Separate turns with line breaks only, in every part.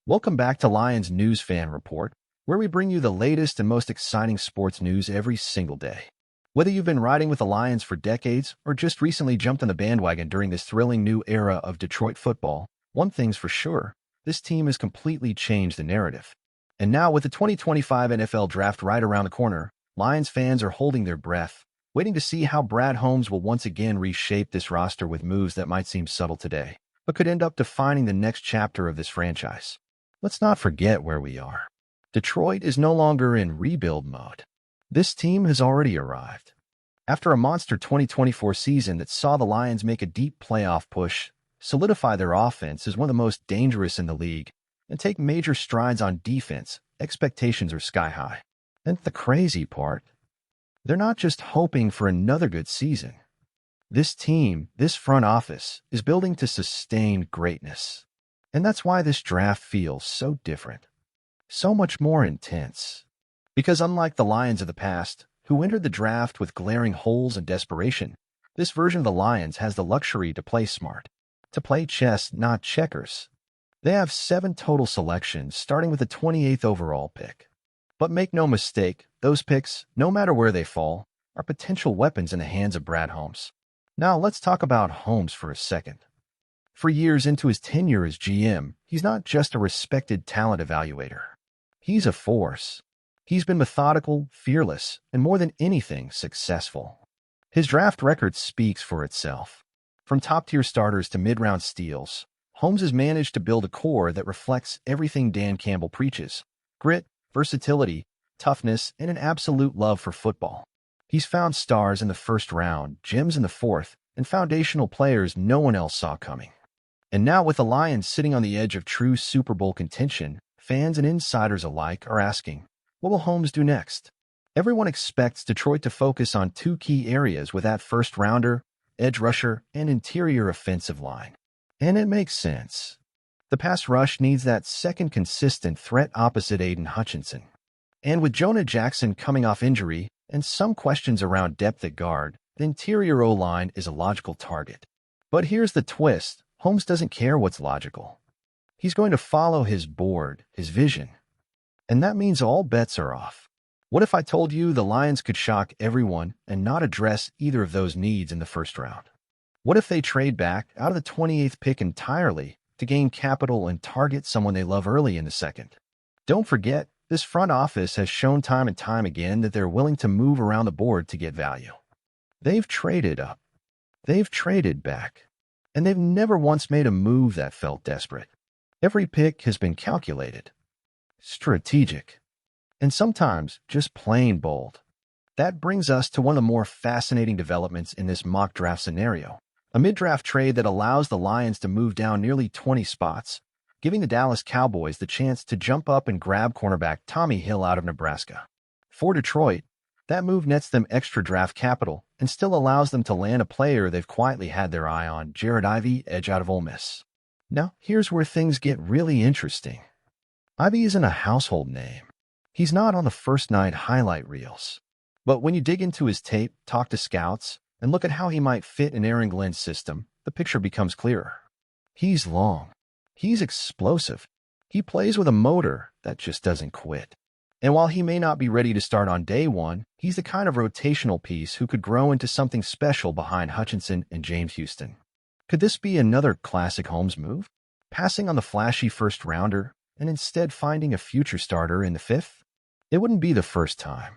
Welcome back to Lions News Fan Report, where we bring you the latest and most exciting sports news every single day. Whether you've been riding with the Lions for decades or just recently jumped on the bandwagon during this thrilling new era of Detroit football, one thing's for sure, this team has completely changed the narrative. And now with the 2025 NFL Draft right around the corner, Lions fans are holding their breath, waiting to see how Brad Holmes will once again reshape this roster with moves that might seem subtle today, but could end up defining the next chapter of this franchise. Let's not forget where we are. Detroit is no longer in rebuild mode. This team has already arrived. After a monster 2024 season that saw the Lions make a deep playoff push, solidify their offense as one of the most dangerous in the league, and take major strides on defense, expectations are sky high. And the crazy part, they're not just hoping for another good season. This team, this front office, is building to sustain greatness. And that's why this draft feels so different, so much more intense. Because unlike the Lions of the past, who entered the draft with glaring holes and desperation, this version of the Lions has the luxury to play smart, to play chess, not checkers. They have 7 total selections, starting with the 28th overall pick. But make no mistake, those picks, no matter where they fall, are potential weapons in the hands of Brad Holmes. Now let's talk about Holmes for a second. For years into his tenure as GM, he's not just a respected talent evaluator. He's a force. He's been methodical, fearless, and more than anything, successful. His draft record speaks for itself. From top-tier starters to mid-round steals, Holmes has managed to build a core that reflects everything Dan Campbell preaches: grit, versatility, toughness, and an absolute love for football. He's found stars in the first round, gems in the fourth, and foundational players no one else saw coming. And now with the Lions sitting on the edge of true Super Bowl contention, fans and insiders alike are asking, what will Holmes do next? Everyone expects Detroit to focus on 2 key areas with that first-rounder, edge rusher, and interior offensive line. And it makes sense. The pass rush needs that second consistent threat opposite Aiden Hutchinson. And with Jonah Jackson coming off injury and some questions around depth at guard, the interior O-line is a logical target. But here's the twist. Holmes doesn't care what's logical. He's going to follow his board, his vision. And that means all bets are off. What if I told you the Lions could shock everyone and not address either of those needs in the first round? What if they trade back out of the 28th pick entirely to gain capital and target someone they love early in the second? Don't forget, this front office has shown time and time again that they're willing to move around the board to get value. They've traded up. They've traded back. And they've never once made a move that felt desperate. Every pick has been calculated, strategic, and sometimes just plain bold. That brings us to one of the more fascinating developments in this mock draft scenario, a mid-draft trade that allows the Lions to move down nearly 20 spots, giving the Dallas Cowboys the chance to jump up and grab cornerback Tommy Hill out of Nebraska. For Detroit, that move nets them extra draft capital and still allows them to land a player they've quietly had their eye on, Jared Ivey, edge out of Ole Miss. Now, here's where things get really interesting. Ivey isn't a household name. He's not on the first night highlight reels. But when you dig into his tape, talk to scouts, and look at how he might fit in Aaron Glenn's system, the picture becomes clearer. He's long. He's explosive. He plays with a motor that just doesn't quit. And while he may not be ready to start on day one, he's the kind of rotational piece who could grow into something special behind Hutchinson and James Houston. Could this be another classic Holmes move? Passing on the flashy first-rounder and instead finding a future starter in the 5th? It wouldn't be the first time.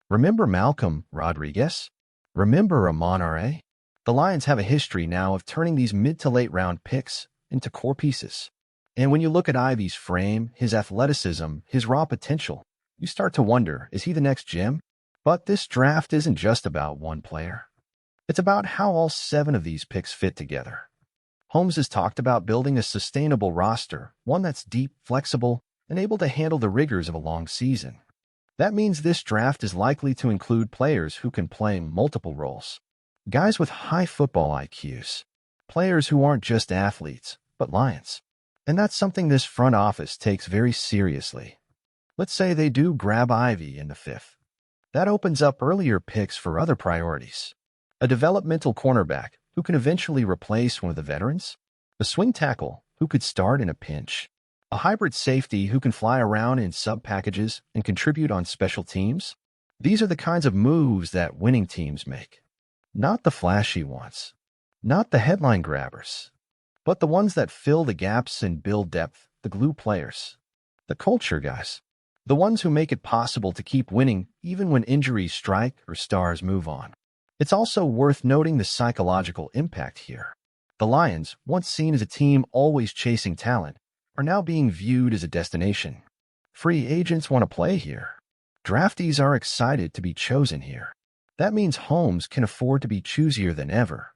Remember Malcolm Rodriguez? Remember Amon R.A.? The Lions have a history now of turning these mid to late round picks into core pieces. And when you look at Ivey's frame, his athleticism, his raw potential, you start to wonder, is he the next Jim? But this draft isn't just about one player. It's about how all 7 of these picks fit together. Holmes has talked about building a sustainable roster, one that's deep, flexible, and able to handle the rigors of a long season. That means this draft is likely to include players who can play multiple roles. Guys with high football IQs. Players who aren't just athletes, but Lions. And that's something this front office takes very seriously. Let's say they do grab Ivey in the 5th. That opens up earlier picks for other priorities. A developmental cornerback who can eventually replace one of the veterans. A swing tackle who could start in a pinch. A hybrid safety who can fly around in sub-packages and contribute on special teams? These are the kinds of moves that winning teams make. Not the flashy ones. Not the headline grabbers. But the ones that fill the gaps and build depth, the glue players. The culture guys. The ones who make it possible to keep winning even when injuries strike or stars move on. It's also worth noting the psychological impact here. The Lions, once seen as a team always chasing talent, are now being viewed as a destination. Free agents want to play here. Draftees are excited to be chosen here. That means Holmes can afford to be choosier than ever.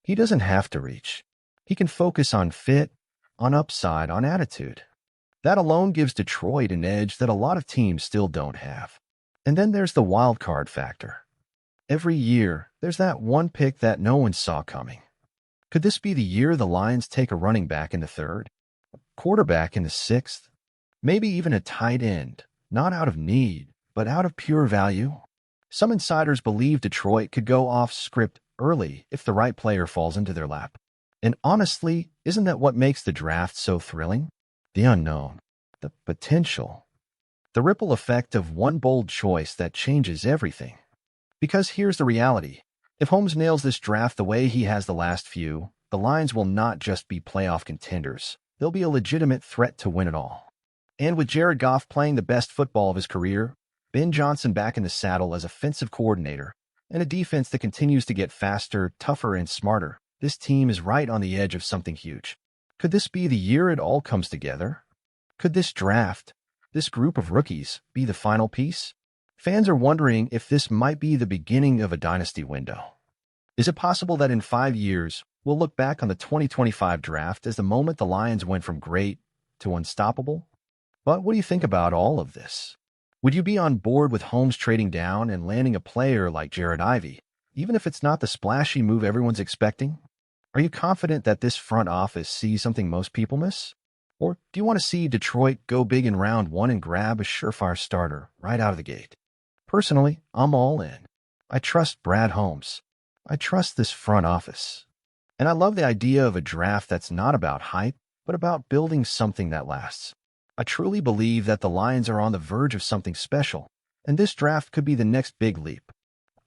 He doesn't have to reach. He can focus on fit, on upside, on attitude. That alone gives Detroit an edge that a lot of teams still don't have. And then there's the wild card factor. Every year, there's that one pick that no one saw coming. Could this be the year the Lions take a running back in the third? A quarterback in the sixth? Maybe even a tight end, not out of need, but out of pure value? Some insiders believe Detroit could go off script early if the right player falls into their lap. And honestly, isn't that what makes the draft so thrilling? The unknown, the potential, the ripple effect of one bold choice that changes everything. Because here's the reality. If Holmes nails this draft the way he has the last few, the Lions will not just be playoff contenders. They'll be a legitimate threat to win it all. And with Jared Goff playing the best football of his career, Ben Johnson back in the saddle as offensive coordinator, and a defense that continues to get faster, tougher, and smarter, this team is right on the edge of something huge. Could this be the year it all comes together? Could this draft, this group of rookies, be the final piece? Fans are wondering if this might be the beginning of a dynasty window. Is it possible that in 5 years, we'll look back on the 2025 draft as the moment the Lions went from great to unstoppable? But what do you think about all of this? Would you be on board with Holmes trading down and landing a player like Jared Ivey, even if it's not the splashy move everyone's expecting? Are you confident that this front office sees something most people miss? Or do you want to see Detroit go big in round one and grab a surefire starter right out of the gate? Personally, I'm all in. I trust Brad Holmes. I trust this front office. And I love the idea of a draft that's not about hype, but about building something that lasts. I truly believe that the Lions are on the verge of something special, and this draft could be the next big leap.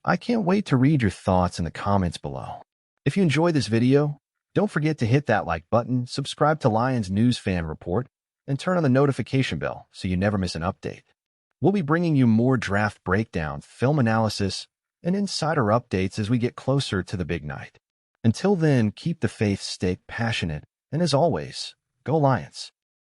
I can't wait to read your thoughts in the comments below. If you enjoyed this video, don't forget to hit that like button, subscribe to Lions News Fan Report, and turn on the notification bell so you never miss an update. We'll be bringing you more draft breakdowns, film analysis, and insider updates as we get closer to the big night. Until then, keep the faith, stay passionate, and as always, go Lions.